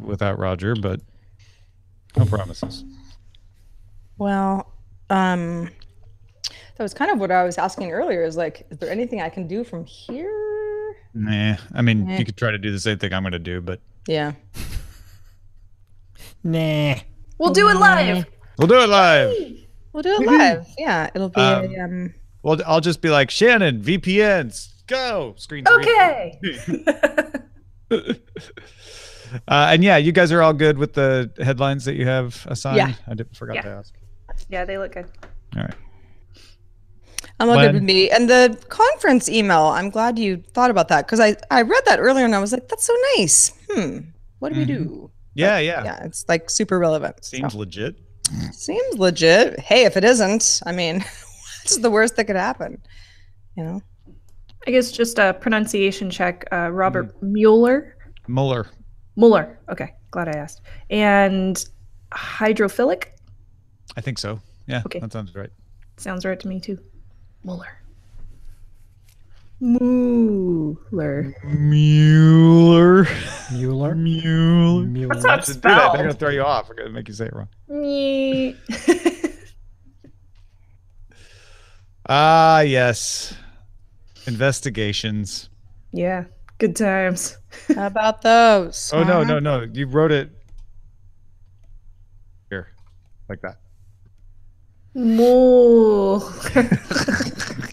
without Roger, but no promises. Well, that was kind of what I was asking earlier. Is like, is there anything I can do from here? Nah, I mean, you could try to do the same thing I'm going to do, but yeah. Nah. We'll do it live. We'll do it live. We'll do it live. Yeah, it'll be Well, I'll just be like, Shannon, VPNs, go. Screen. Okay. And yeah, you guys are all good with the headlines that you have assigned? Yeah. I forgot to ask. Yeah, they look good. All right. I'm all good with me. And the conference email, I'm glad you thought about that because I read that earlier and I was like, that's so nice. What do we do? Yeah, Yeah, it's like super relevant. Seems legit. Seems legit. Hey, if it isn't, I mean, what's the worst that could happen? You know? I guess just a pronunciation check. Robert Mueller. Mueller. Okay, glad I asked. And hydrophilic? I think so. Yeah, okay. That sounds right. Sounds right to me too. Mueller. That's not spelled. They're gonna throw you off. We're gonna make you say it wrong. Yes. Investigations. Yeah, good times. How about those? Oh no! You wrote it here, like that.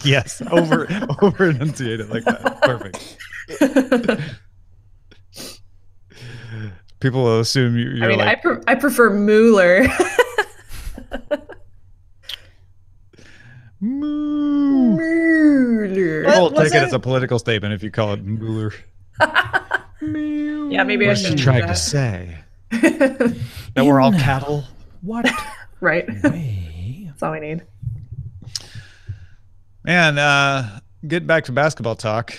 Yes, over enunciate it like that. Perfect. People will assume you're I mean, like... I prefer Mueller. Mueller. I'll take it as a political statement if you call it Mueller. Yeah, maybe I should try to say that we're all cattle. What? Right. Way. That's all I need. Man, getting back to basketball talk,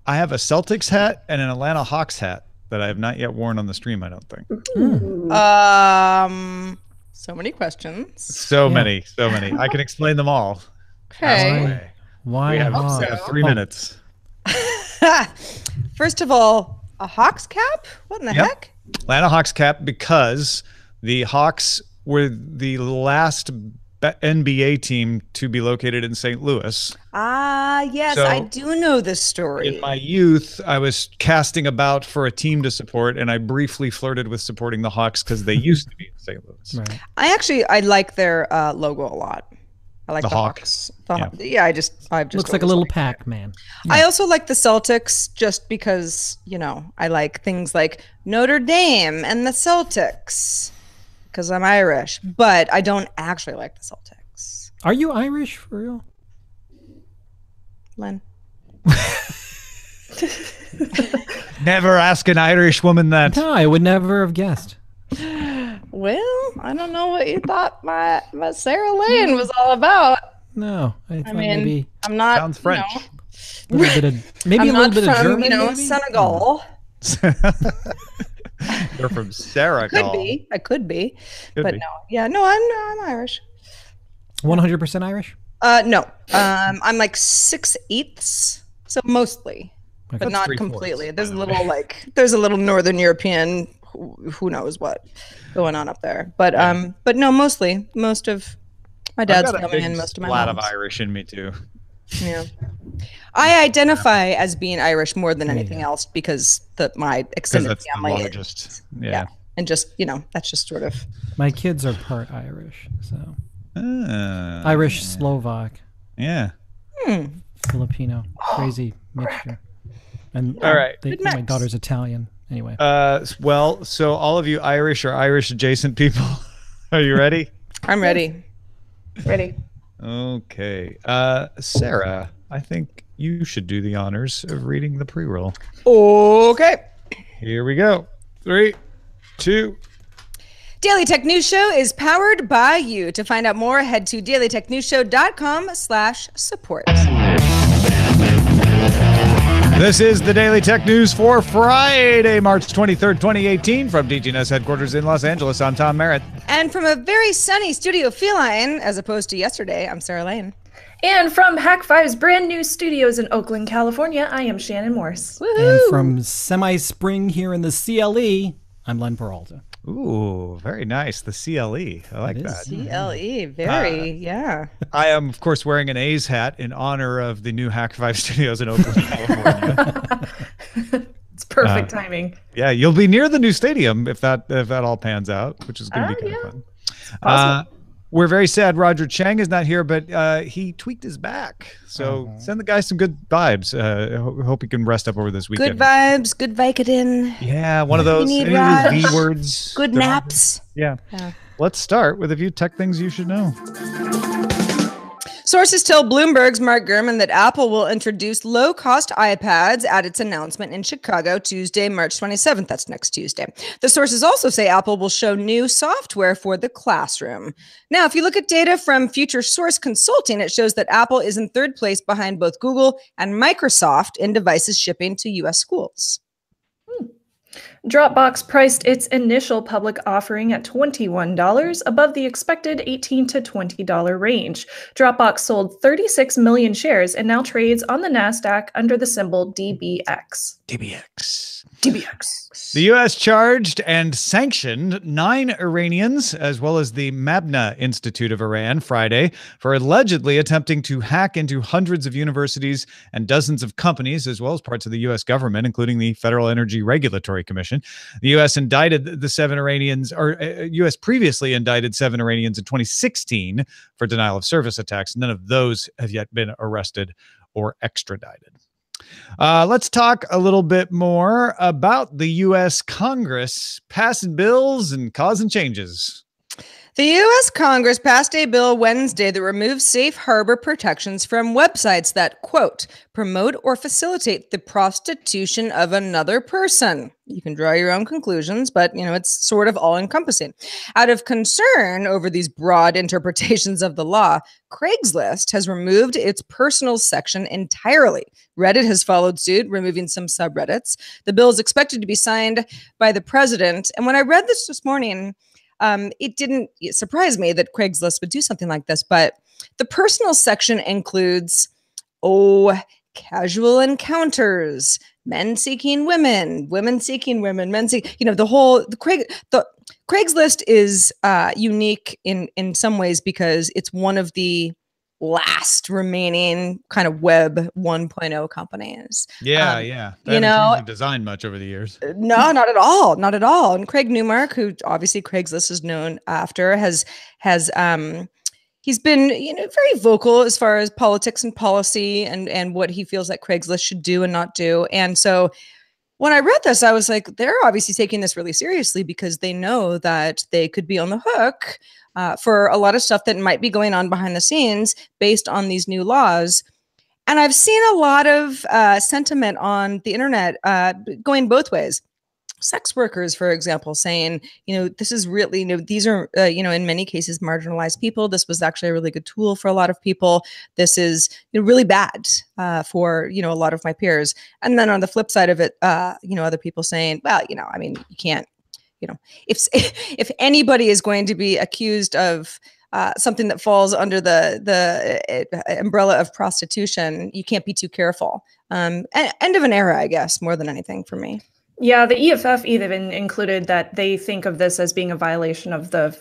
I have a Celtics hat and an Atlanta Hawks hat that I have not yet worn on the stream, I don't think. So many questions. So many. I can explain them all. Okay. Why? We have 3 minutes. First of all, a Hawks cap? What in the heck? Atlanta Hawks cap because the Hawks were the last NBA team to be located in St. Louis. Yes, So, I do know this story. In my youth, I was casting about for a team to support, and I briefly flirted with supporting the Hawks because they used to be in St. Louis. Right. I like their logo a lot. I like The the hawk. Hawks. Yeah. I've just Looks like a little Pac-Man. I also like the Celtics just because, I like things like Notre Dame and the Celtics because I'm Irish, but I don't actually like the Celtics. Are you Irish for real? Len? Never ask an Irish woman that. No, I would never have guessed. Well, I don't know what you thought my Sarah Lane was all about. No, I thought mean, maybe I'm not. Sounds French. a little bit of maybe I'm a little not bit of from, German. Maybe? Senegal. You're from Sarah. I could be, but no. Yeah, no, I'm Irish. 100% Irish. No, I'm like 6/8, so mostly, Okay. but not 3/4, completely. by There's a little Northern European, who knows what going on up there, but no, mostly. Most of my dad's family and most of my lot of mom's. Irish in me too. Yeah, I identify as being Irish more than anything else because my extended That's family. the largest. Yeah. And just that's just sort of. My kids are part Irish, so Irish, Slovak, Yeah. Filipino, crazy mixture. And All right. my daughter's Italian. Anyway. Well, so all of you Irish or Irish adjacent people, are you ready? I'm ready. Ready. Okay. Sarah, I think you should do the honors of reading the pre-roll. Okay. Here we go. 3, 2. Daily Tech News Show is powered by you. To find out more, head to dailytechnewsshow.com/support. This is the Daily Tech News for Friday, March 23rd, 2018. From DTNS headquarters in Los Angeles, I'm Tom Merritt. And from a very sunny Studio Feline, as opposed to yesterday, I'm Sarah Lane. And from Hack5's brand new studios in Oakland, California, I am Shannon Morse. Woohoo! And from semi-spring here in the CLE, I'm Len Peralta. Ooh, very nice. The CLE. I like that. CLE. Very, yeah. I am, of course, wearing an A's hat in honor of the new Hack 5 studios in Oakland, California. It's perfect timing. Yeah, you'll be near the new stadium if that all pans out, which is going to be kind of fun. We're very sad Roger Chang is not here, but he tweaked his back. So send the guy some good vibes. Hope he can rest up over this weekend. Good vibes, good Vicodin. Yeah, one of those V words. Good naps. Yeah. Let's start with a few tech things you should know. Sources tell Bloomberg's Mark Gurman that Apple will introduce low-cost iPads at its announcement in Chicago Tuesday, March 27th. That's next Tuesday. The sources also say Apple will show new software for the classroom. Now, if you look at data from Future Source Consulting, it shows that Apple is in third place behind both Google and Microsoft in devices shipping to U.S. schools. Dropbox priced its initial public offering at $21, above the expected $18 to $20 range. Dropbox sold 36 million shares and now trades on the NASDAQ under the symbol DBX. The U.S. charged and sanctioned 9 Iranians, as well as the Mabna Institute of Iran, Friday, for allegedly attempting to hack into hundreds of universities and dozens of companies, as well as parts of the U.S. government, including the Federal Energy Regulatory Commission. The U.S. indicted the 7 Iranians, or U.S. previously indicted 7 Iranians in 2016 for denial of service attacks. None of those have yet been arrested or extradited. Let's talk a little bit more about the U.S. Congress passing bills and causing changes. The U.S. Congress passed a bill Wednesday that removes safe harbor protections from websites that, quote, promote or facilitate the prostitution of another person. You can draw your own conclusions, but, it's sort of all-encompassing. Out of concern over these broad interpretations of the law, Craiglist has removed its personal section entirely. Reddit has followed suit, removing some subreddits. The bill is expected to be signed by the president. And when I read this morning, it didn't surprise me that Craiglist would do something like this, but the personal section includes, casual encounters, men seeking women, women seeking women, men seeking, the Craiglist is unique in some ways because it's one of the last remaining kind of web 1.0 companies. Yeah. They haven't designed much over the years. No, not at all. Not at all. And Craig Newmark, who obviously Craigslist is known after, he's been, very vocal as far as politics and policy and what he feels like Craigslist should do and not do. And so when I read this, I was like, they're obviously taking this really seriously because they know that they could be on the hook for a lot of stuff that might be going on behind the scenes based on these new laws. And I've seen a lot of sentiment on the internet going both ways. Sex workers, for example, saying, this is really, these are, in many cases, marginalized people. This was actually a really good tool for a lot of people. This is really bad for, a lot of my peers. And then on the flip side of it, other people saying, well, you can't, if anybody is going to be accused of something that falls under the umbrella of prostitution, you can't be too careful. End of an era, I guess, more than anything for me. Yeah, the EFF even included that they think of this as being a violation of the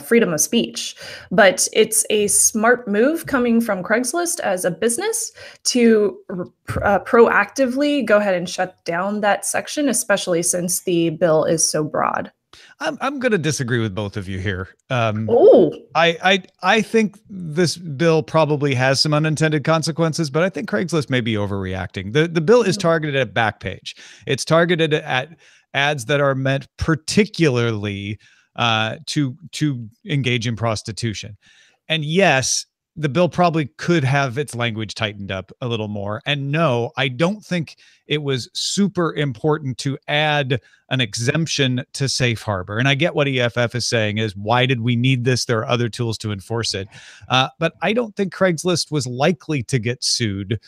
freedom of speech. But it's a smart move coming from Craigslist as a business to proactively go ahead and shut down that section, especially since the bill is so broad. I'm going to disagree with both of you here. I think this bill probably has some unintended consequences, but I think Craigslist may be overreacting. The bill is targeted at Backpage. It's targeted at ads that are meant particularly to engage in prostitution. And yes, the bill probably could have its language tightened up a little more. And no, I don't think it was super important to add an exemption to safe harbor. And I get what EFF is saying is, why did we need this? There are other tools to enforce it. But I don't think Craigslist was likely to get sued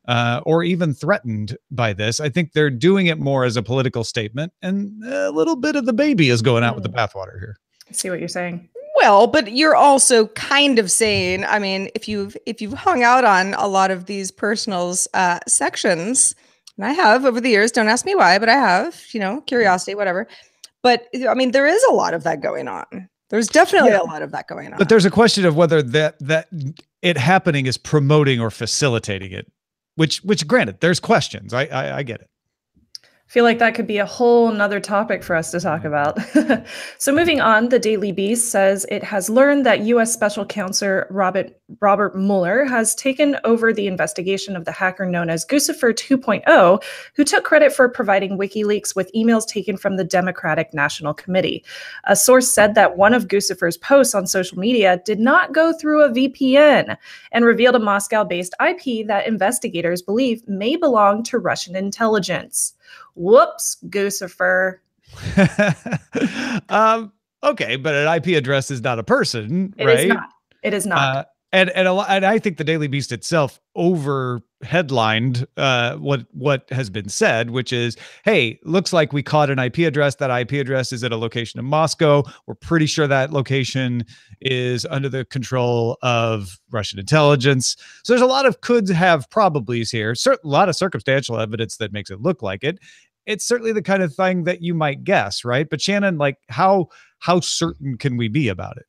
or even threatened by this. I think they're doing it more as a political statement, and a little bit of the baby is going out with the bathwater here. I see what you're saying. Well, but you're also kind of saying, I mean, if you've hung out on a lot of these personals sections, and I have over the years, don't ask me why, but I have, curiosity, whatever. But I mean, there is a lot of that going on. There's definitely a lot of that going on. But there's a question of whether that it happening is promoting or facilitating it, which granted, there's questions. I get it. I feel like that could be a whole nother topic for us to talk about. So moving on, the Daily Beast says it has learned that U.S. Special Counsel Robert Mueller has taken over the investigation of the hacker known as Guccifer 2.0, who took credit for providing WikiLeaks with emails taken from the Democratic National Committee. A source said that one of Guccifer's posts on social media did not go through a VPN and revealed a Moscow-based IP that investigators believe may belong to Russian intelligence. Whoops, Guccifer. Okay, but an IP address is not a person, It right? is not. It is not. And I think the Daily Beast itself over headlined what has been said, which is, hey, looks like we caught an IP address. That IP address is at a location in Moscow. We're pretty sure that location is under the control of Russian intelligence. So there's a lot of could have probablys here. A lot of circumstantial evidence that makes it look like it. It's certainly the kind of thing that you might guess, right? But Shannon, like how certain can we be about it?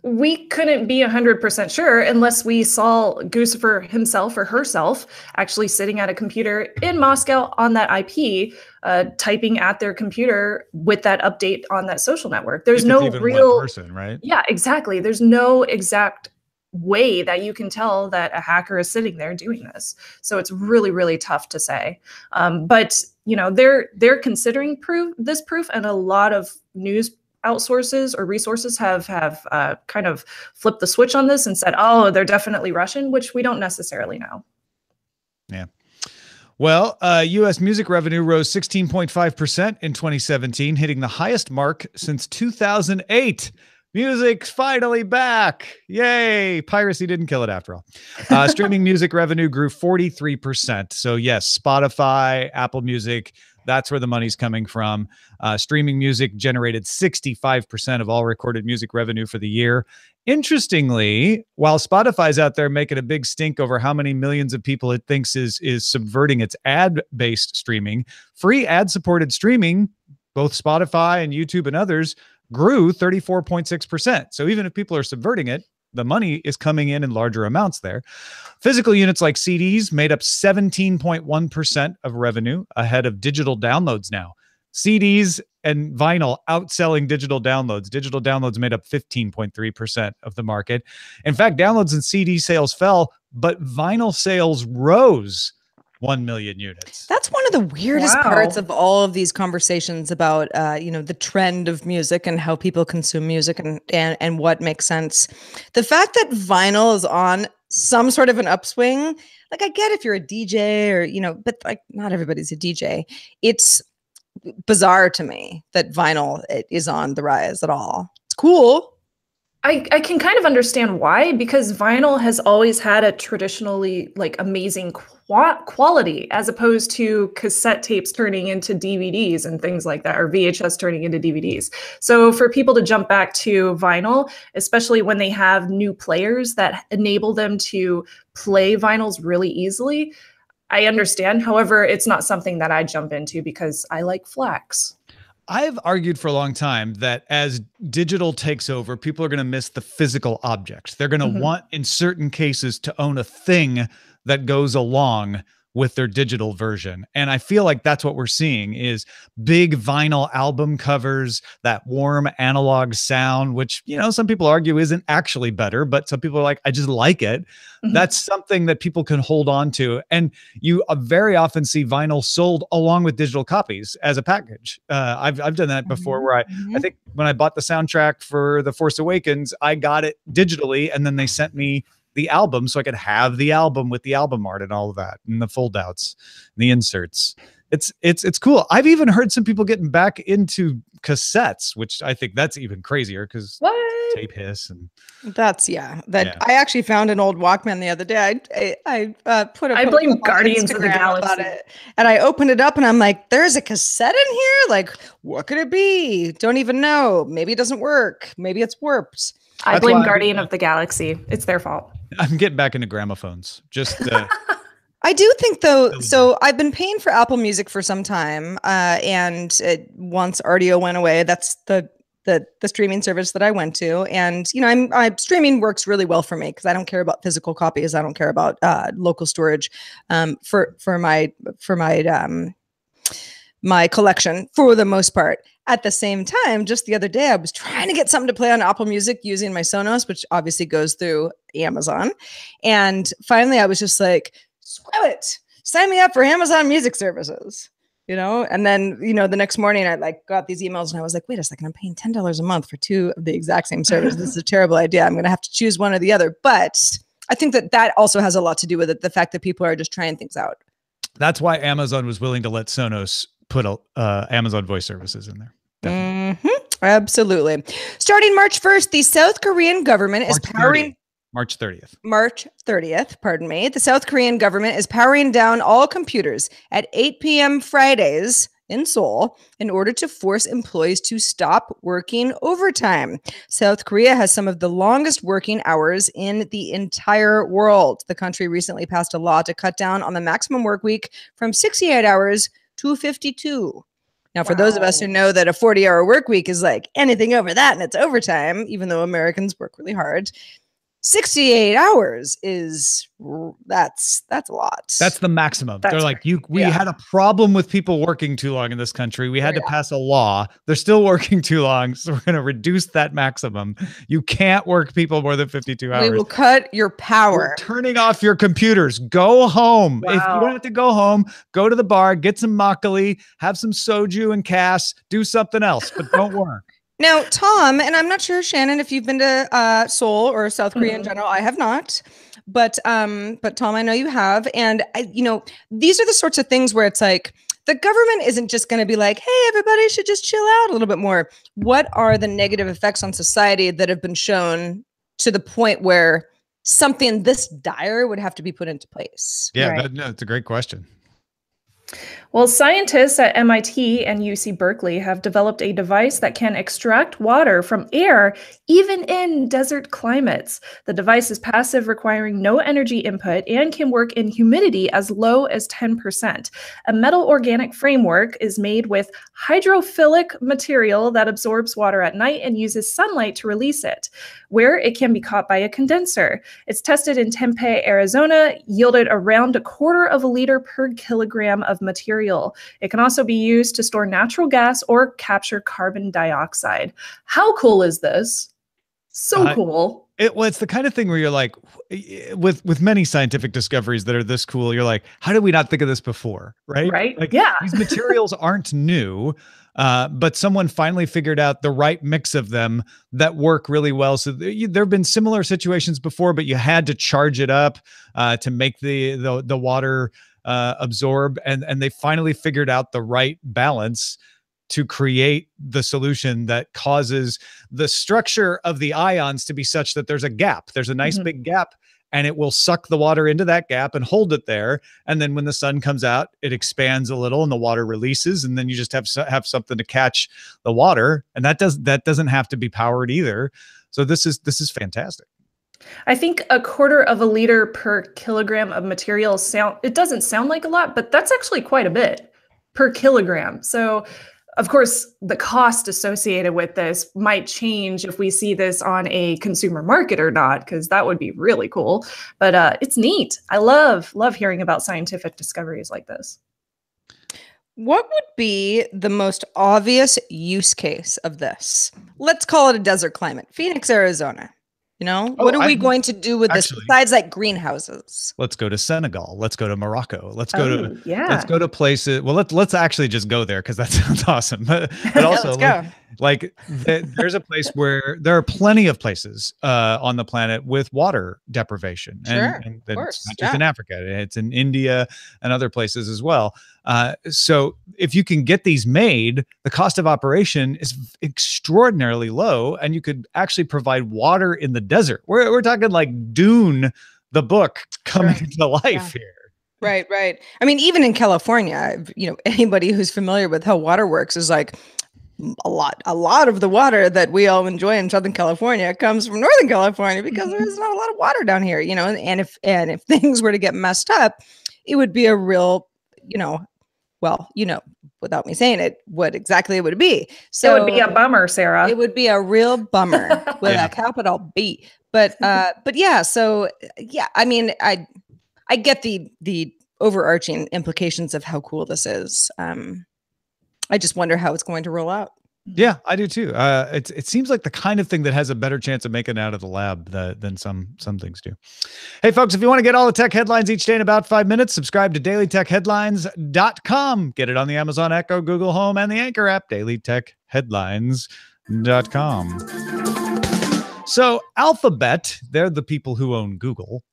We couldn't be 100% sure unless we saw Guccifer himself or herself actually sitting at a computer in Moscow on that IP, typing at their computer with that update on that social network. There's no real person, right? Yeah, exactly. There's no exact way that you can tell that a hacker is sitting there doing this. So it's really, really tough to say. But you know, they're considering this proof, and a lot of news outsources or resources have kind of flipped the switch on this and said, oh, they're definitely Russian, which we don't necessarily know. Yeah. Well, U.S. music revenue rose 16.5% in 2017, hitting the highest mark since 2008. Music's finally back. Yay. Piracy didn't kill it after all. Streaming music revenue grew 43%. So yes, Spotify, Apple Music, that's where the money's coming from. Streaming music generated 65% of all recorded music revenue for the year. Interestingly, while Spotify's out there making a big stink over how many millions of people it thinks is subverting its ad-based streaming, free ad-supported streaming, both Spotify and YouTube and others, grew 34.6%. So even if people are subverting it, the money is coming in larger amounts there. Physical units like CDs made up 17.1% of revenue, ahead of digital downloads now. CDs and vinyl outselling digital downloads. Digital downloads made up 15.3% of the market. In fact, downloads and CD sales fell, but vinyl sales rose 1 million units. That's one of the weirdest parts of all of these conversations about, the trend of music and how people consume music and what makes sense. The fact that vinyl is on some sort of an upswing, like I get if you're a DJ or, but like not everybody's a DJ. It's bizarre to me that vinyl is on the rise at all. It's cool. I can kind of understand why, because vinyl has always had a traditionally like amazing quality, as opposed to cassette tapes turning into DVDs and things like that, or VHS turning into DVDs. So for people to jump back to vinyl, especially when they have new players that enable them to play vinyls really easily, I understand. However, it's not something that I jump into because I like flax. I've argued for a long time that as digital takes over, people are going to miss the physical object. They're going to want, in certain cases, to own a thing that goes along with their digital version. And I feel like that's what we're seeing is big vinyl album covers, that warm analog sound, which, some people argue isn't actually better, but some people are like, I just like it. That's something that people can hold on to. And you very often see vinyl sold along with digital copies as a package. I've done that before where I think when I bought the soundtrack for The Force Awakens, I got it digitally and then they sent me the album so I could have the album with the album art and all of that and the foldouts, the inserts. It's cool. I've even heard some people getting back into cassettes, which I think that's even crazier because tape hiss and I actually found an old Walkman the other day. I put a I blame Guardians of the Galaxy about it, and I opened it up and I'm like, there's a cassette in here. Like, what could it be? Don't even know. Maybe it doesn't work. Maybe it's warped. I blame Guardian of the Galaxy. It's their fault. I'm getting back into gramophones. Just I do think though, so I've been paying for Apple Music for some time, and once Rdio went away, that's the streaming service that I went to, and streaming works really well for me because I don't care about physical copies, I don't care about local storage, for my collection for the most part. At the same time, just the other day, I was trying to get something to play on Apple Music using my Sonos, which obviously goes through Amazon, and finally I was just like, screw it, sign me up for Amazon Music Services, and then the next morning I got these emails and I was like, wait a second, I'm paying $10 a month for two of the exact same service. This is a terrible idea. I'm going to have to choose one or the other. But I think that also has a lot to do with it, the fact that people are just trying things out. That's why Amazon was willing to let Sonos put Amazon voice services in there. Absolutely. Starting March 1st, the South Korean government is powering March 30th. March 30th, pardon me. The South Korean government is powering down all computers at 8 p.m. Fridays in Seoul in order to force employees to stop working overtime. South Korea has some of the longest working hours in the entire world. The country recently passed a law to cut down on the maximum work week from 68 hours to 52. Now, for those of us who know that a 40-hour work week is like anything over that and it's overtime, even though Americans work really hard, 68 hours that's a lot. That's the maximum. They're like, we had a problem with people working too long in this country. We had to pass a law. They're still working too long, so we're going to reduce that maximum. You can't work people more than 52 hours. We will cut your power. We're turning off your computers. Go home. If you don't have to go home, go to the bar, get some makgeolli, have some soju and Cass, do something else, but don't work. Now, Tom, and I'm not sure, Shannon, if you've been to Seoul or South Korea in general. I have not, but Tom, I know you have. And these are the sorts of things where it's like the government isn't just going to be like, hey, everybody should just chill out a little bit more. What are the negative effects on society that have been shown to the point where something this dire would have to be put into place? Yeah, right? It's a great question. Well, scientists at MIT and UC Berkeley have developed a device that can extract water from air, even in desert climates. The device is passive, requiring no energy input, and can work in humidity as low as 10%. A metal organic framework is made with hydrophilic material that absorbs water at night and uses sunlight to release it, where it can be caught by a condenser. It's tested in Tempe, Arizona, yielded around 1/4 liter per kilogram of material. It can also be used to store natural gas or capture carbon dioxide. How cool is this? So cool. It's the kind of thing where you're like, with many scientific discoveries that are this cool, you're like, how did we not think of this before? Right? Right. Like, yeah. These materials aren't new, but someone finally figured out the right mix of them that work really well. So there have been similar situations before, but you had to charge it up to make the water absorb, and they finally figured out the right balance to create the solution that causes the structure of the ions to be such that there's a gap. There's a nice big gap, and it will suck the water into that gap and hold it there. And then when the sun comes out, it expands a little and the water releases, and then you just have something to catch the water. And that doesn't have to be powered either. So this is fantastic. I think 1/4 liter per kilogram of material it doesn't sound like a lot, but that's actually quite a bit per kilogram. So of course, the cost associated with this might change if we see this on a consumer market or not, because that would be really cool. But it's neat. I love hearing about scientific discoveries like this. What would be the most obvious use case of this? Let's call it a desert climate, Phoenix, Arizona. What are we going to do with this besides like greenhouses? Let's go to Senegal. Let's go to Morocco. Let's go to places. Well, let's actually just go there because that sounds awesome. But also, there's a place where there are plenty of places on the planet with water deprivation, and it's not just in Africa; it's in India and other places as well. So if you can get these made, the cost of operation is extraordinarily low, and you could actually provide water in the desert. We're talking like Dune, the book, coming to life here. Right. I mean, even in California, anybody who's familiar with how water works is like a lot of the water that we all enjoy in Southern California comes from Northern California because there's not a lot of water down here, and if things were to get messed up, it would be a real, well, without me saying it, what exactly it would be. So it would be a bummer, Sarah. It would be a real bummer with a capital B. But yeah, so yeah, I mean, I get the overarching implications of how cool this is. I just wonder how it's going to roll out. Yeah, I do too. It seems like the kind of thing that has a better chance of making it out of the lab than some things do. Hey, folks, if you want to get all the tech headlines each day in about 5 minutes, subscribe to dailytechheadlines.com. Get it on the Amazon Echo, Google Home, and the Anchor app, dailytechheadlines.com. So Alphabet, they're the people who own Google,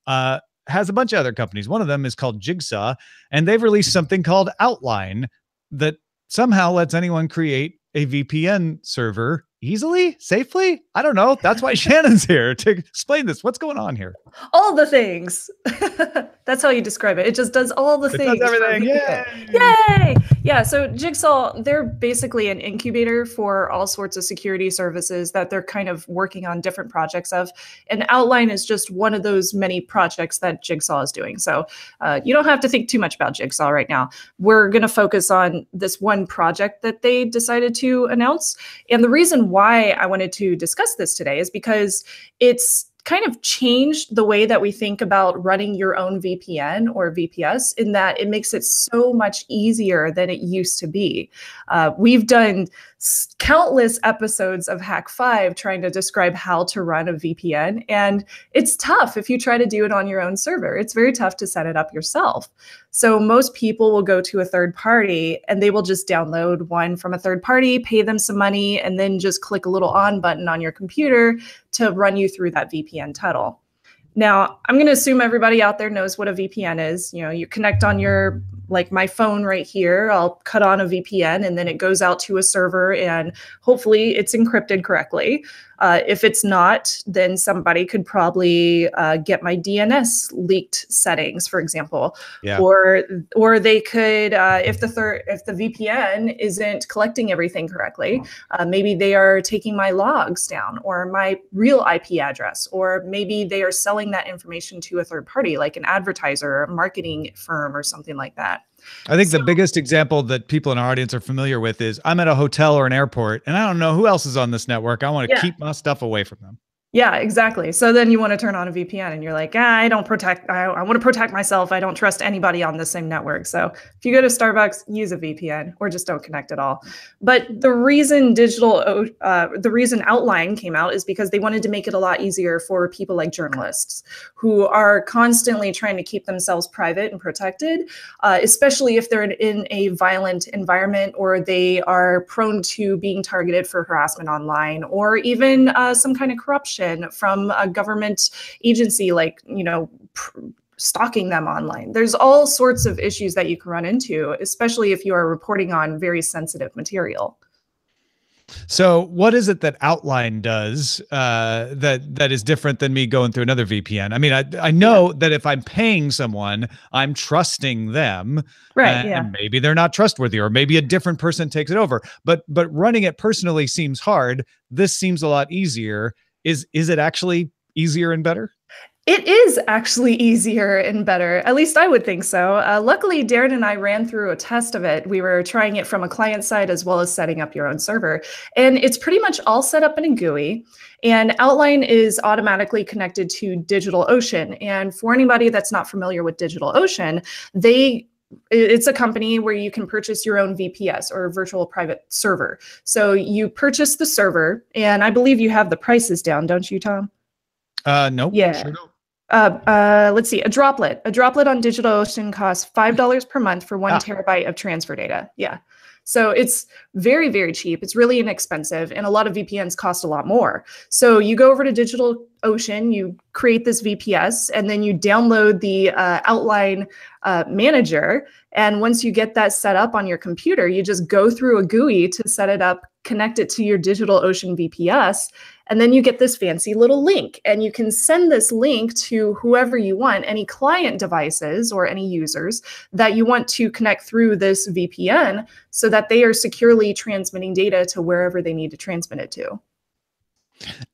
has a bunch of other companies. One of them is called Jigsaw, and they've released something called Outline that somehow lets anyone create a VPN server easily, safely. I don't know. That's why Shannon's here to explain this. What's going on here? All the things. That's how you describe it. It just does all the things. Does everything. Yay! Yeah. So Jigsaw, they're basically an incubator for all sorts of security services that they're kind of working on different projects of. And Outline is just one of those many projects that Jigsaw is doing. So you don't have to think too much about Jigsaw right now. We're going to focus on this one project that they decided to announce. And the reason why I wanted to discuss this today is because it's kind of changed the way that we think about running your own VPN or VPS, in that it makes it so much easier than it used to be. We've done countless episodes of Hack 5 trying to describe how to run a VPN, and it's tough if you try to do it on your own server. It's very tough to set it up yourself. So most people will go to a third party and they will just download one from a third party, pay them some money, and then just click a little on button on your computer to run you through that VPN tunnel. Now, I'm going to assume everybody out there knows what a VPN is. You connect on your, like my phone right here, I'll cut on a VPN and then it goes out to a server and hopefully it's encrypted correctly. If it's not, then somebody could probably get my DNS leaked settings, for example, or they could, if the VPN isn't collecting everything correctly, maybe they are taking my logs down or my real IP address, or maybe they are selling that information to a third party, like an advertiser or a marketing firm or something like that. I think the biggest example that people in our audience are familiar with is I'm at a hotel or an airport and I don't know who else is on this network. I want to keep my stuff away from them. Yeah, exactly. So then you want to turn on a VPN and you're like, I want to protect myself. I don't trust anybody on the same network. So if you go to Starbucks, use a VPN or just don't connect at all. But the reason Outline came out is because they wanted to make it a lot easier for people like journalists who are constantly trying to keep themselves private and protected, especially if they're in a violent environment or they are prone to being targeted for harassment online, or even some kind of corruption from a government agency, like, stalking them online. There's all sorts of issues that you can run into, especially if you are reporting on very sensitive material. So what is it that Outline does that is different than me going through another VPN? I mean, I know that if I'm paying someone, I'm trusting them, right? And maybe they're not trustworthy, or maybe a different person takes it over. But running it personally seems hard. This seems a lot easier. Is it actually easier and better? It is actually easier and better. At least I would think so. Luckily, Darren and I ran through a test of it. We were trying it from a client side as well as setting up your own server. And it's pretty much all set up in a GUI. And Outline is automatically connected to DigitalOcean. And for anybody that's not familiar with DigitalOcean, it's a company where you can purchase your own VPS, or virtual private server. So you purchase the server, and I believe you have the prices down, don't you, Tom? Nope. Yeah. Sure don't. Let's see. A droplet on DigitalOcean costs $5 per month for 1 terabyte of transfer data. Yeah. So it's very, very cheap. It's really inexpensive. And a lot of VPNs cost a lot more. So you go over to DigitalOcean, you create this VPS, and then you download the Outline manager. And once you get that set up on your computer, you just go through a GUI to set it up, connect it to your DigitalOcean VPS, and then you get this fancy little link. And you can send this link to whoever you want, any client devices or any users that you want to connect through this VPN, so that they are securely transmitting data to wherever they need to transmit it to.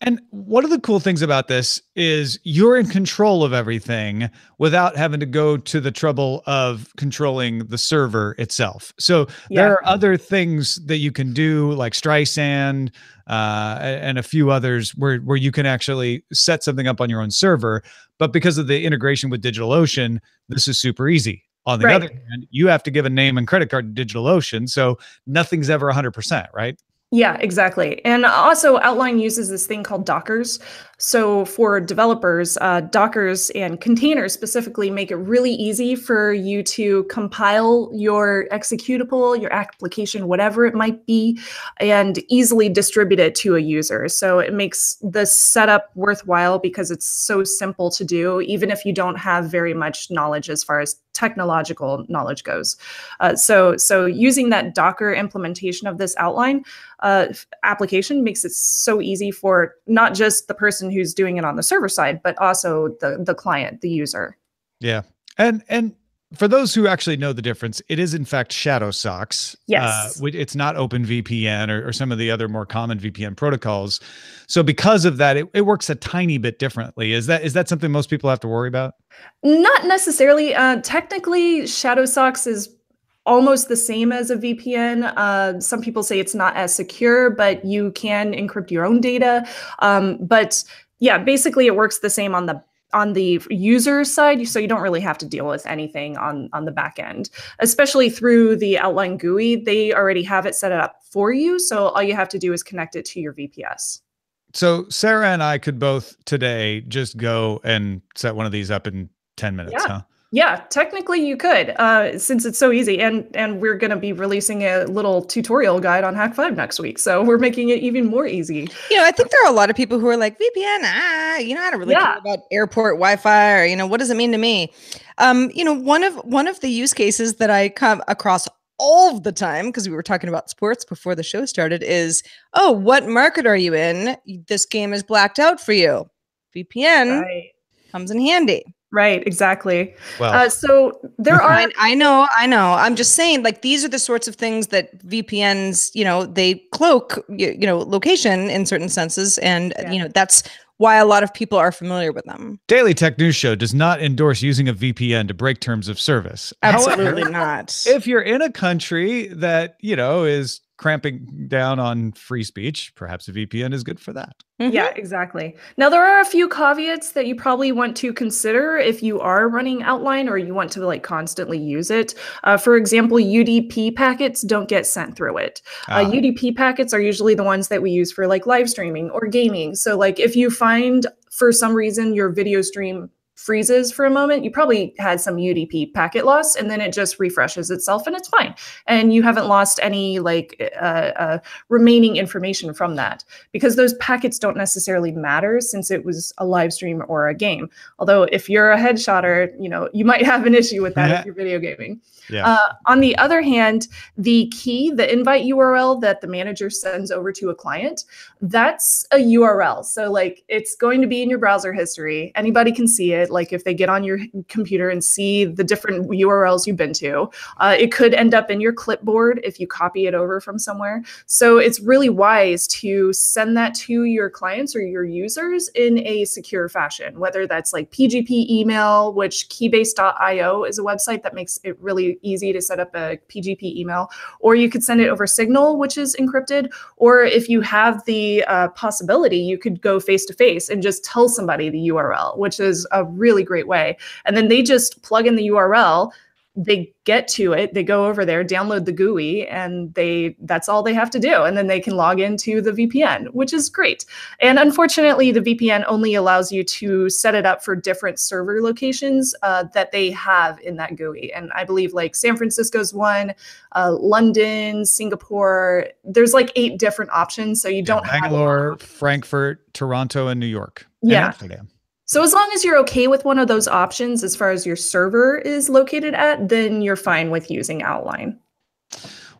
And one of the cool things about this is you're in control of everything without having to go to the trouble of controlling the server itself. So there are other things that you can do, like Streisand and a few others where you can actually set something up on your own server. But because of the integration with DigitalOcean, this is super easy. On the other hand, you have to give a name and credit card to DigitalOcean, so nothing's ever 100%, right? Yeah, exactly. And also Outline uses this thing called Dockers. So for developers, Dockers and containers specifically make it really easy for you to compile your executable, your application, whatever it might be, and easily distribute it to a user. So it makes the setup worthwhile because it's so simple to do, even if you don't have very much knowledge as far as technological knowledge goes. So using that Docker implementation of this Outline application makes it so easy for not just the person who's doing it on the server side, but also the client, the user. Yeah. And for those who actually know the difference, it is in fact shadow socks. Yes. It's not OpenVPN or some of the other more common VPN protocols. So because of that, it works a tiny bit differently. Is that something most people have to worry about? Not necessarily. Technically, shadow socks is almost the same as a VPN. Some people say it's not as secure, but you can encrypt your own data. But yeah, basically it works the same on the user side, so you don't really have to deal with anything on the back end, especially through the Outline GUI. They already have it set up for you, so all you have to do is connect it to your VPS. So Sarah and I could both today just go and set one of these up in 10 minutes, huh? Yeah, technically you could, since it's so easy. And we're going to be releasing a little tutorial guide on Hack 5 next week. So we're making it even more easy. You know, I think there are a lot of people who are like, VPN, I don't really care about airport Wi-Fi, or, what does it mean to me? One of the use cases that I come across all of the time, because we were talking about sports before the show started, is, oh, what market are you in? This game is blacked out for you. VPN comes in handy. Right, exactly. Well, so there are. I know. I'm just saying, like, these are the sorts of things that VPNs, they cloak, location in certain senses, and that's why a lot of people are familiar with them. Daily Tech News Show does not endorse using a VPN to break terms of service. Absolutely However, not. If you're in a country that is cramping down on free speech, perhaps a VPN is good for that. Mm-hmm. Yeah, exactly. Now, there are a few caveats that you probably want to consider if you are running Outline or you want to constantly use it. For example, UDP packets don't get sent through it. UDP packets are usually the ones that we use for live streaming or gaming. So if you find for some reason your video stream freezes for a moment, you probably had some UDP packet loss, and then it just refreshes itself and it's fine. And you haven't lost any remaining information from that, because those packets don't necessarily matter since it was a live stream or a game. Although if you're a headshotter, you might have an issue with that if you're video gaming. Yeah. On the other hand, the key, the invite URL that the manager sends over to a client, that's a URL. So it's going to be in your browser history. Anybody can see it. If they get on your computer and see the different URLs you've been to, it could end up in your clipboard if you copy it over from somewhere. So it's really wise to send that to your clients or your users in a secure fashion, whether that's PGP email, which keybase.io is a website that makes it really easy to set up a PGP email, or you could send it over Signal, which is encrypted, or if you have the possibility, you could go face-to-face and just tell somebody the URL, which is a really great way. And then they just plug in the URL, they get to it, they go over there, download the GUI, and that's all they have to do. And then they can log into the VPN, which is great. And unfortunately, the VPN only allows you to set it up for different server locations that they have in that GUI. And I believe San Francisco's one, London, Singapore, there's 8 different options. So you don't have Bangalore, Frankfurt, Toronto, and New York. Yeah. And Amsterdam. So as long as you're okay with one of those options as far as your server is located at, then you're fine with using Outline.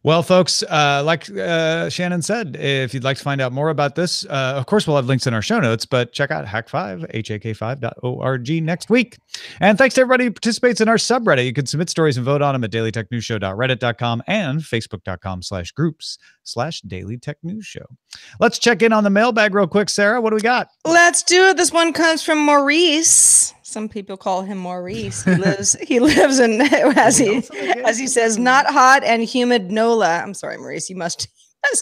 Well, folks, like Shannon said, if you'd like to find out more about this, of course, we'll have links in our show notes, but check out Hack5, hak5.org next week. And thanks to everybody who participates in our subreddit. You can submit stories and vote on them at dailytechnewsshow.reddit.com and facebook.com/groups/dailytechnewsshow. Let's check in on the mailbag real quick, Sarah. What do we got? Let's do it. This one comes from Maurice. Some people call him Maurice. He lives in, as he says, not hot and humid NOLA. I'm sorry, Maurice. You must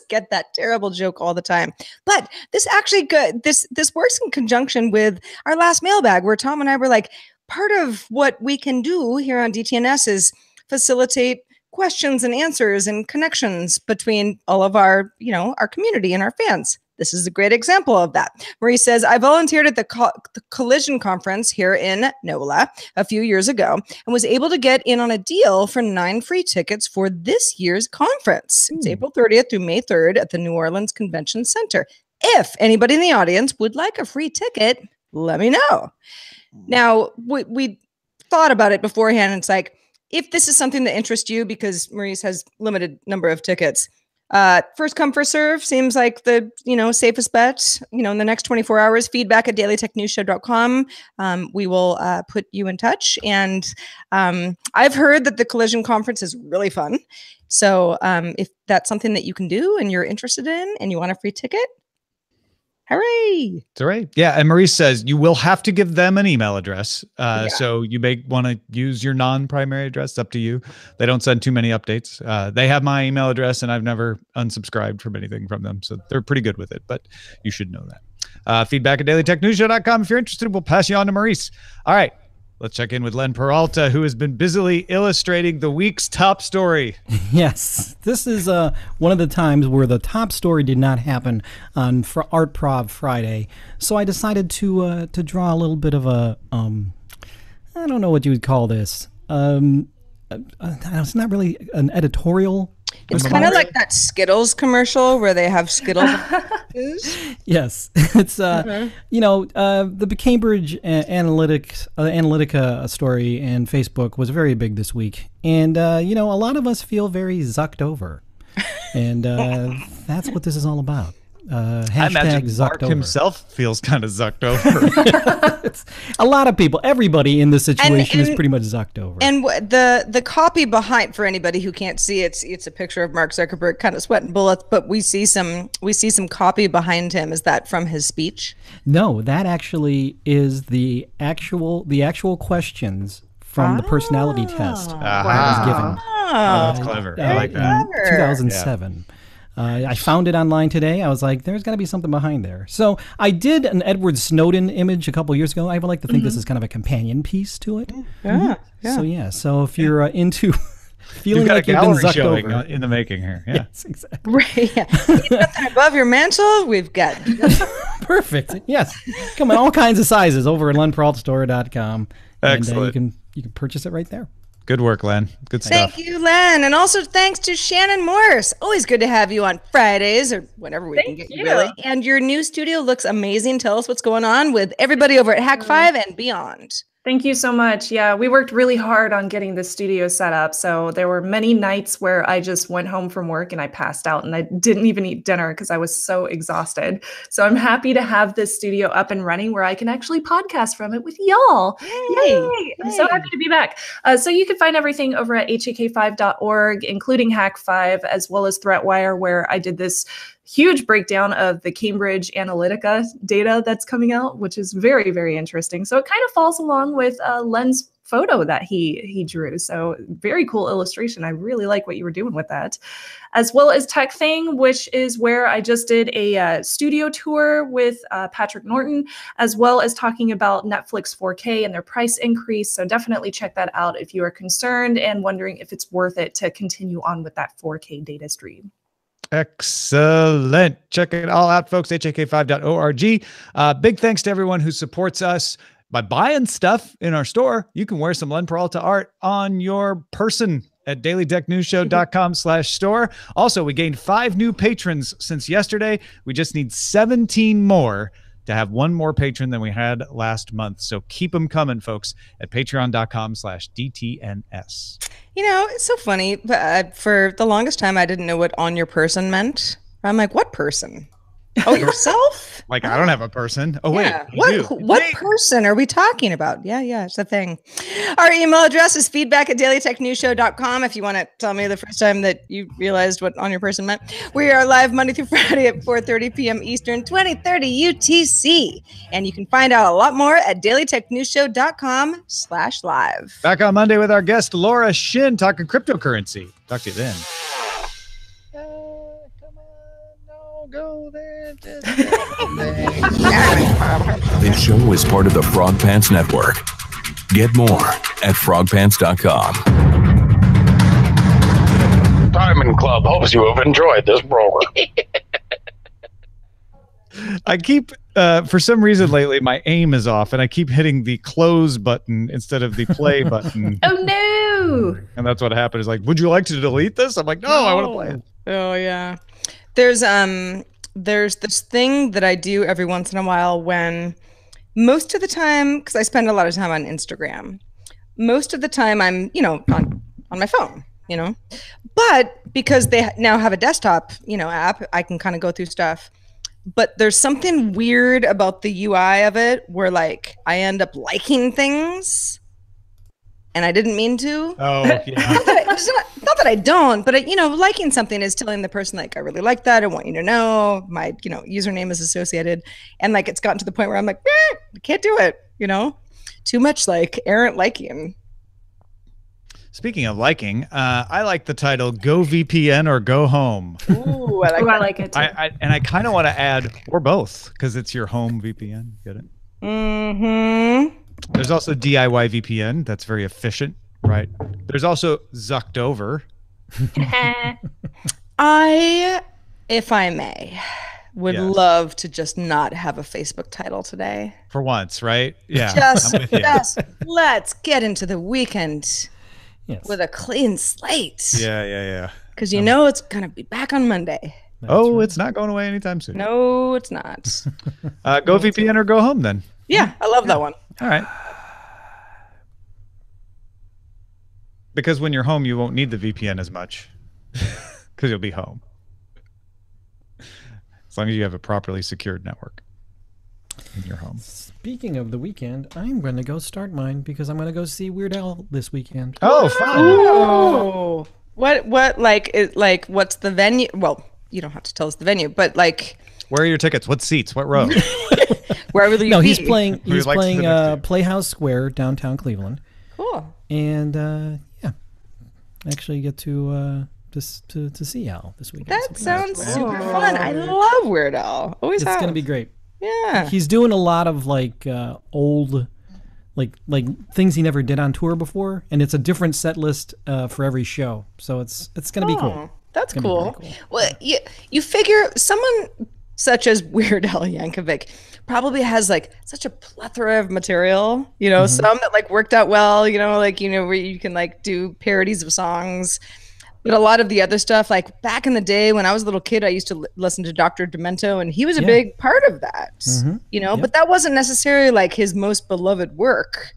get that terrible joke all the time. But this actually good. This works in conjunction with our last mailbag, where Tom and I were like, part of what we can do here on DTNS is facilitate questions and answers and connections between all of our, our community and our fans. This is a great example of that. Maurice says, I volunteered at the Collision Conference here in NOLA a few years ago and was able to get in on a deal for 9 free tickets for this year's conference. It's April 30th through May 3rd at the New Orleans Convention Center. If anybody in the audience would like a free ticket, let me know. Now, we thought about it beforehand. And it's like, if this is something that interests you, because Maurice has limited number of tickets, first come, first serve seems like the, safest bet, in the next 24 hours. Feedback at dailytechnewsshow.com. We will put you in touch. And I've heard that the Collision Conference is really fun. So if that's something that you can do and you're interested in and you want a free ticket, hooray. Hooray. Yeah. And Maurice says you will have to give them an email address. So you may want to use your non-primary address. It's up to you. They don't send too many updates. They have my email address and I've never unsubscribed from anything from them. So they're pretty good with it, but you should know that. Feedback at dailytechnewsshow.com. If you're interested, we'll pass you on to Maurice. All right. Let's check in with Len Peralta, who has been busily illustrating the week's top story. Yes, this is one of the times where the top story did not happen on Art Prov Friday. So I decided to draw a little bit of a, I don't know what you would call this. It's not really an editorial. It's kind of like that Skittles commercial where they have Skittles. Yes, it's the Cambridge Analytica story and Facebook was very big this week, and a lot of us feel very zucked over, and that's what this is all about. I imagine Mark himself feels kind of zucked over. It's a lot of people, everybody in this situation is pretty much zucked over. And the copy behind, for anybody who can't see, it's a picture of Mark Zuckerberg kind of sweating bullets, but we see some copy behind him. Is that from his speech? No, that actually is the actual questions from the personality test that was given. That's clever. I like that. 2007. Yeah. I found it online today. I was like, there's got to be something behind there. So I did an Edward Snowden image a couple years ago. I would like to think this is kind of a companion piece to it. Yeah. So if you're into feeling like you've been zucked over. In the making here. Yeah. Yes, exactly. Right. Yeah. Nothing above your mantle, we've got. Perfect. Yes. Come in all kinds of sizes over at lenperaltastore.com. Excellent. And you can purchase it right there. Good work, Len. Good stuff. Thank you, Len. And also thanks to Shannon Morse. Always good to have you on Fridays or whenever we can get you, really. And your new studio looks amazing. Tell us what's going on with everybody over at Hack5 and beyond. Thank you so much. Yeah, we worked really hard on getting the studio set up. So there were many nights where I just went home from work and I passed out and I didn't even eat dinner because I was so exhausted. So I'm happy to have this studio up and running where I can actually podcast from it with y'all. Yay! I'm so happy to be back. So you can find everything over at hak5.org, including Hack5, as well as ThreatWire, where I did this huge breakdown of the Cambridge Analytica data that's coming out, which is very, very interesting. So it kind of falls along with Len's photo that he drew. So very cool illustration. I really like what you were doing with that. As well as Tech Thing, which is where I just did a studio tour with Patrick Norton, as well as talking about Netflix 4K and their price increase. So definitely check that out if you are concerned and wondering if it's worth it to continue on with that 4K data stream. Excellent. Check it all out, folks. hak5.org. Big thanks to everyone who supports us by buying stuff in our store. You can wear some Len Peralta art on your person at dailytechnewsshow.com/store. Also, we gained 5 new patrons since yesterday. We just need 17 more to have one more patron than we had last month. So keep them coming, folks, at patreon.com/DTNS. You know, it's so funny. But for the longest time, I didn't know what on your person meant. I'm like, what person? Oh, yourself? Like, I don't have a person. Oh, Yeah. wait. What person are we talking about? Yeah, it's a thing. Our email address is feedback@dailytechnewsshow.com if you want to tell me the first time that you realized what on your person meant. We are live Monday through Friday at 4:30 p.m. Eastern, 2030 UTC. And you can find out a lot more at dailytechnewsshow.com/live. Back on Monday with our guest, Laura Shin, talking cryptocurrency. Talk to you then. Go there. This show is part of the Frog Pants Network. Get more at frogpants.com. Diamond Club hopes you have enjoyed this program. I keep, for some reason lately, my aim is off, and I keep hitting the close button instead of the play button. Oh no! And that's what happened. Is like, would you like to delete this? I'm like, no, I want to play it. Oh yeah. There's this thing that I do every once in a while when most of the time, because I spend a lot of time on Instagram, most of the time I'm, on my phone, but because they now have a desktop, app, I can kind of go through stuff. But there's something weird about the UI of it where like I end up liking things. And I didn't mean to. Oh, yeah. not that I don't, but liking something is telling the person like, I really like that. I want you to know my, username is associated. And like, it's gotten to the point where I'm like, I can't do it. Too much like errant liking. Speaking of liking, I like the title "Go VPN or Go Home." Ooh, I like it too. I kind of want to add or both because it's your home VPN. Get it? Mm-hmm. There's also DIY VPN. That's very efficient, right? There's also Zucked Over. If I may, would Yes. love to just not have a Facebook title today. For once, right? Yeah. Just, I'm with you. let's get into the weekend Yes. with a clean slate. Yeah. Because it's going to be back on Monday. It's not going away anytime soon. No, it's not. Go VPN or go home then. Yeah, I love that one. All right. Because when you're home, you won't need the VPN as much because you'll be home. As long as you have a properly secured network in your home. Speaking of the weekend, I'm going to go start mine because I'm going to go see Weird Al this weekend. Oh, fun. Oh. What what's the venue? Well, you don't have to tell us the venue, but like, Where are your tickets? What seats? What row? where will you No, be? he's playing Who likes the next team? Playhouse Square downtown Cleveland. Cool. And actually get to see Al this weekend. That So sounds super fun. I love Weird Al. Always it's have. going to be great. Yeah. He's doing a lot of like old like things he never did on tour before, and it's a different set list for every show. So it's going to be cool. That's It's gonna be cool. very cool. Well, you figure someone such as Weird Al Yankovic probably has like such a plethora of material, some that like worked out well, where you can like do parodies of songs. But a lot of the other stuff, like back in the day when I was a little kid, I used to listen to Dr. Demento, and he was a big part of that, but that wasn't necessarily like his most beloved work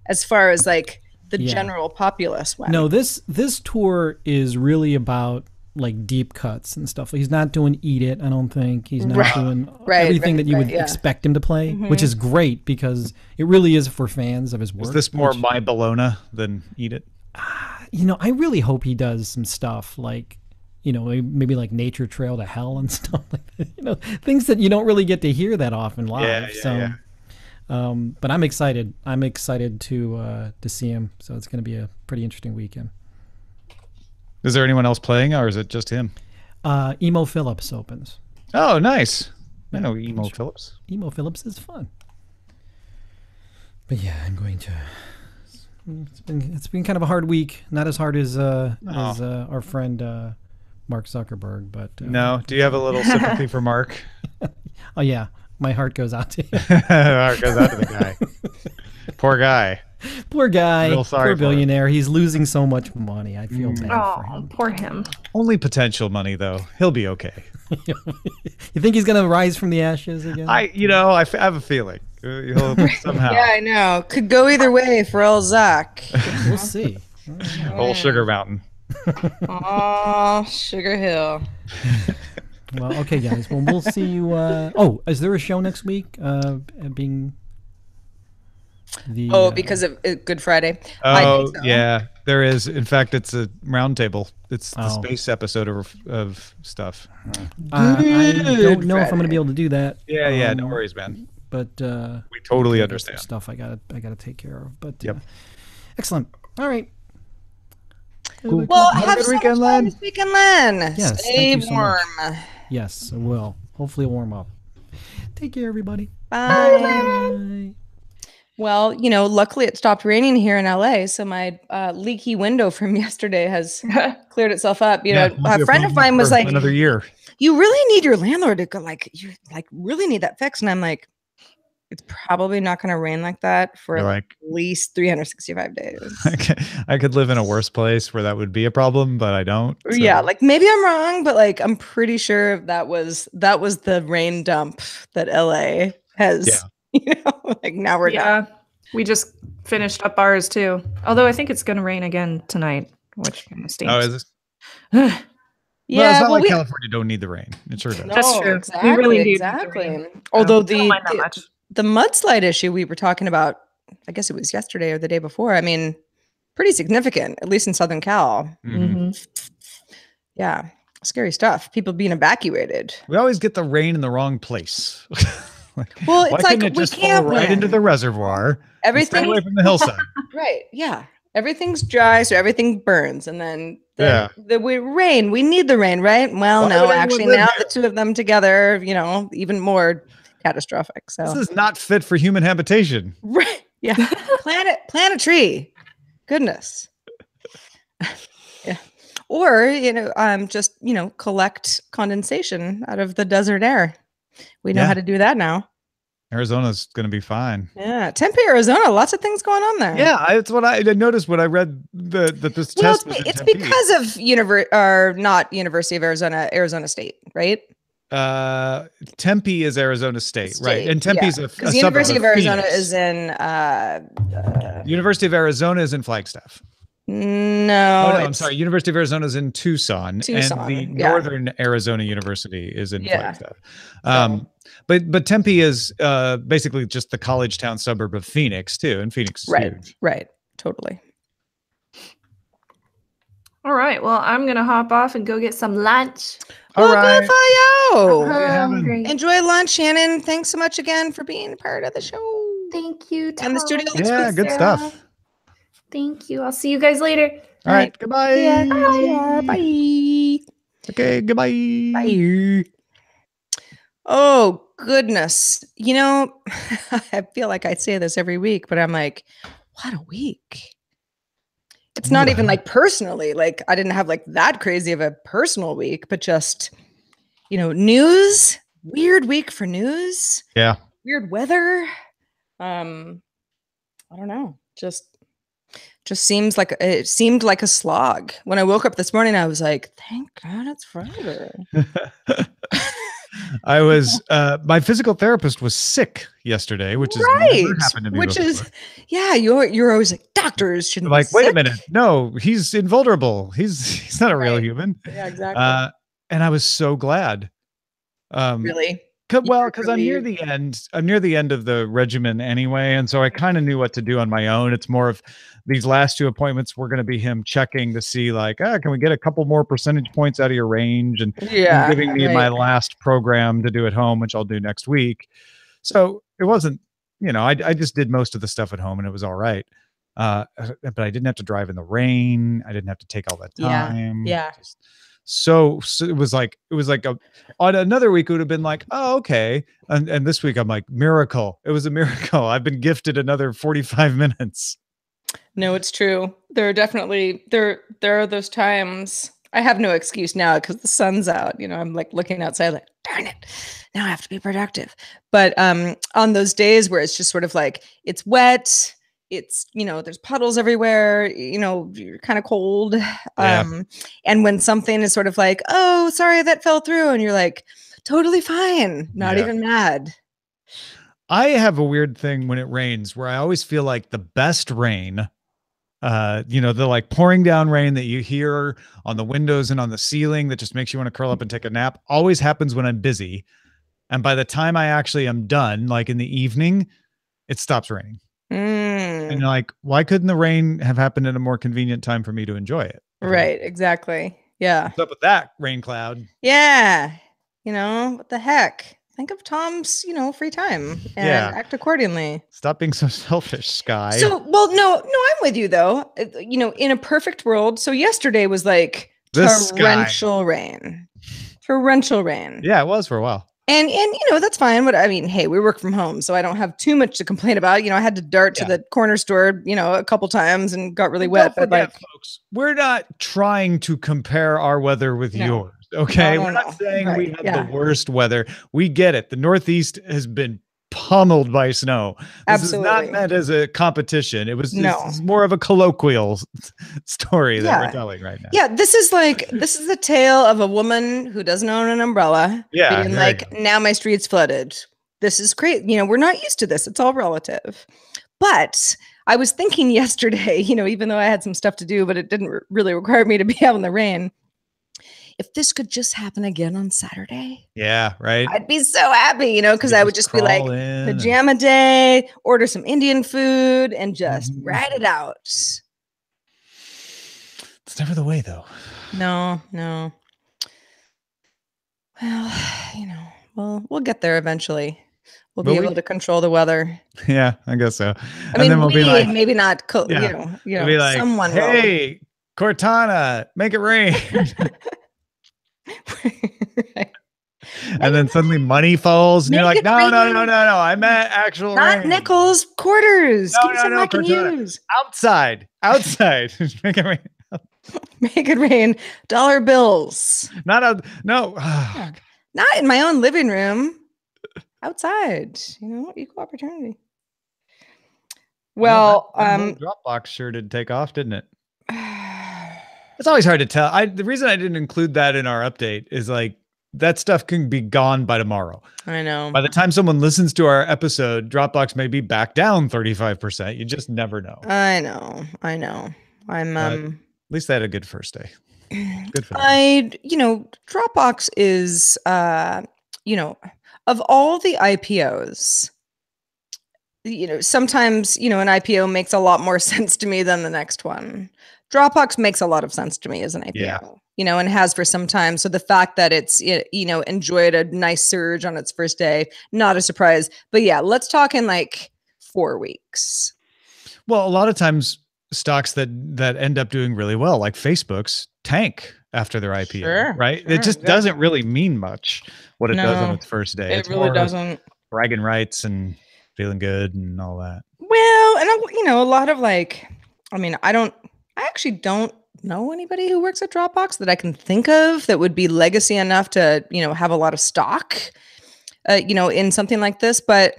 as far as like the general populace went. No, this tour is really about like deep cuts and stuff. He's not doing Eat It, I don't think. He's not doing everything that you would expect him to play, which is great because it really is for fans of his work. Is this more My Bologna than Eat It? I really hope he does some stuff like, maybe like Nature Trail to Hell and stuff like that. Things that you don't really get to hear that often live. But I'm excited. I'm excited to see him. So it's going to be a pretty interesting weekend. Is there anyone else playing, or is it just him? Emo Phillips opens. Oh, nice. I know Emo Phillips. Emo Phillips is fun. But yeah, I'm going to. It's been kind of a hard week. Not as hard as our friend Mark Zuckerberg, but No. Do you have a little sympathy for Mark? Oh yeah, my heart goes out to him. Heart goes out to the guy. Poor guy. Poor guy. Real sorry Poor for him. billionaire. He's losing so much money. I feel bad for Oh, him. poor him. Only potential money, though. He'll be okay. You think he's gonna rise from the ashes again? I have a feeling he'll somehow. Yeah, I know. Could go either way for old Zach. We'll see. Whole Sugar Mountain. Oh, Sugar Hill. Well, okay, guys. Well, we'll see you. Oh, is there a show next week? Being the because of Good Friday. Oh, I think so. yeah, there is. In fact, it's a roundtable. It's the Oh. space episode of stuff. I don't know if I'm going to be able to do that. Yeah, no worries, man. But We totally I got understand. some stuff I gotta take care of. But Yep. Excellent. All right. Cool. Well, Have a have good so weekend, much fun Len. this weekend, Len. Yes, Stay thank you so warm. much. Yes, I will. Hopefully, warm up. Take care, everybody. Bye. Bye. Well, luckily it stopped raining here in LA, so my leaky window from yesterday has cleared itself up. Yeah, won't be A friend of mine was for like, another year. "You really need your landlord to go, you really need that fixed." And I'm like, "It's probably not going to rain like that for You're at like, least 365 days." I could live in a worse place where that would be a problem, but I don't. so- Yeah, maybe I'm wrong, but I'm pretty sure that was the rain dump that LA has. Now we're done. We just finished up ours too. Although I think it's going to rain again tonight, which kind of stinks. Oh, is this? Yeah, Well, it's not like we- California don't need the rain. It sure does. No, That's true. Exactly, We really need the exactly. rain. Although I don't mind that much. the mudslide issue we were talking about, I guess it was yesterday or the day before. I mean, pretty significant, at least in Southern Cal. Mhm. Mhm. Yeah, scary stuff. People being evacuated. We always get the rain in the wrong place. Well, Why it's couldn't like it we just fall can't right win. into the reservoir? and stay Everything away from the hillside. right. Yeah, everything's dry, so everything burns, and then we rain. We need the rain, right? Well, Why no, would anyone actually, live now here? the two of them together, even more catastrophic. So This is not fit for human habitation. right, yeah, plant a tree. Goodness. Yeah. Or, just, collect condensation out of the desert air. We know Yeah. how to do that now. Arizona's going to be fine. Yeah. Tempe, Arizona, lots of things going on there. Yeah, it's what I noticed when I read that this Well, test was in it's Tempe. because of not University of Arizona State, right? Tempe is Arizona State, right? And Tempe's a because suburb University of Arizona Phoenix. is in University of Arizona is in Flagstaff. no, I'm sorry. University of Arizona is in Tucson, Tucson, and the yeah. Northern Arizona University is in Yeah. Flagstaff. But Tempe is basically just the college town suburb of Phoenix too, and Phoenix is huge. Right, totally. All right. Well, I'm going to hop off and go get some lunch. All Well, right. good for you. Hungry. Enjoy lunch, Shannon. Thanks so much again for being part of the show. Thank you. And the studio. Tom. Yeah, good stuff. Thank you. I'll see you guys later. All right. Goodbye. Yeah, bye. Okay. Goodbye. Bye. Oh, goodness. I feel like I say this every week, but I'm like, what a week. It's not even personally, I didn't have that crazy of a personal week, but just, news, weird week for news. Yeah. Weird weather. I don't know. Just seemed like a slog. When I woke up this morning, I was like, thank God it's Friday. I was my physical therapist was sick yesterday, which is never happened to me Which before. is, yeah, you're always like, doctors shouldn't like, be wait a sick. minute, no, he's invulnerable. He's not a real Right. human. Yeah, exactly. And I was so glad. Really? Because I'm near the end. I'm near the end of the regimen anyway, and so I kind of knew what to do on my own. It's more of these last two appointments were going to be him checking to see can we get a couple more percentage points out of your range, and giving me my last program to do at home, which I'll do next week. So it wasn't, I just did most of the stuff at home, and it was all right. But I didn't have to drive in the rain. I didn't have to take all that time. Yeah. So it was like on another week it would have been like, oh, okay. And this week I'm like, miracle. It was a miracle. I've been gifted another 45 minutes. No, it's true. There are definitely there are those times. I have no excuse now because the sun's out. I'm looking outside like, darn it, now I have to be productive. But on those days where it's just sort of it's wet, it's, there's puddles everywhere, you're kind of cold. Yeah. And when something is sort of like, oh, sorry, that fell through. And you're like, totally fine. Not Yeah. even mad. I have a weird thing when it rains where I always feel like the best rain, the like pouring down rain that you hear on the windows and on the ceiling that just makes you want to curl up and take a nap, always happens when I'm busy. And by the time I actually am done, like in the evening, it stops raining. And you're like, why couldn't the rain have happened at a more convenient time for me to enjoy it? Right. Exactly. Yeah. What's up with that, rain cloud? Yeah. What the heck? Think of Tom's, free time and act accordingly. Stop being so selfish, Sky. So, no, I'm with you though. In a perfect world. So yesterday was like torrential rain. Torrential rain. Yeah, it was for a while. And that's fine. But I mean, hey, we work from home, so I don't have too much to complain about. I had to dart to the corner store, a couple times and got really wet. Don't forget, folks, we're not trying to compare our weather with yours. Okay, No, we're not saying right. we have the worst weather. We get it. The Northeast has been pummeled by snow. This is not meant as a competition. This is more of a colloquial story that we're telling right now. Yeah, this is the tale of a woman who doesn't own an umbrella. Yeah, being like, now my street's flooded. This is great. We're not used to this. It's all relative. But I was thinking yesterday, even though I had some stuff to do, but it didn't really require me to be out in the rain. If this could just happen again on Saturday. Yeah, right. I'd be so happy, because I would just be like pajama day, order some Indian food and just ride it out. It's never the way though. No. Well, we'll get there eventually. We'll be able to control the weather. Yeah, I guess so. I mean, then we'll be like, maybe not, we'll be like, someone hey, Cortana, make it rain. Right. And then suddenly money falls and you're like, no, I meant actual not rain. nickels, quarters. Give me something I can use. Outside. Make it rain. Make it rain. Dollar bills. Not in my own living room. Outside. Equal opportunity. Well, Dropbox sure did take off, didn't it? It's always hard to tell. The reason I didn't include that in our update is like that stuff can be gone by tomorrow. I know. By the time someone listens to our episode, Dropbox may be back down 35%. You just never know. I know. I'm at least they had a good first day. Good for them. Dropbox is of all the IPOs, sometimes, an IPO makes a lot more sense to me than the next one. Dropbox makes a lot of sense to me as an IPO, and has for some time. So the fact that it's, enjoyed a nice surge on its first day, not a surprise. But yeah, let's talk in like 4 weeks. Well, a lot of times stocks that end up doing really well, like Facebook's, tank after their IPO, right? It just doesn't really mean much what it does on its first day. It really doesn't. Bragging rights and feeling good and all that. Well, and a lot of I actually don't know anybody who works at Dropbox that I can think of that would be legacy enough to, have a lot of stock, in something like this. But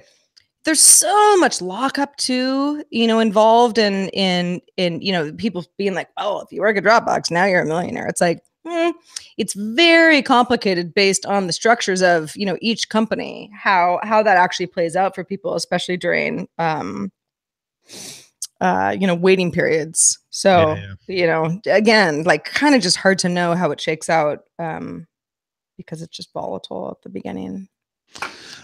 there's so much lockup too, involved in people being like, oh, if you work at Dropbox, now you're a millionaire. It's like, it's very complicated based on the structures of, each company, how that actually plays out for people, especially during, waiting periods. So, again, like kind of just hard to know how it shakes out because it's just volatile at the beginning.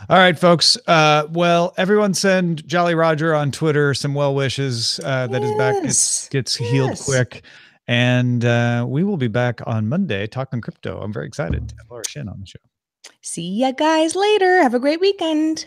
All right, folks. Well, everyone send Jolly Roger on Twitter some well wishes that his back gets healed quick. And we will be back on Monday talking crypto. I'm very excited to have Laura Shannon on the show. See ya guys later. Have a great weekend.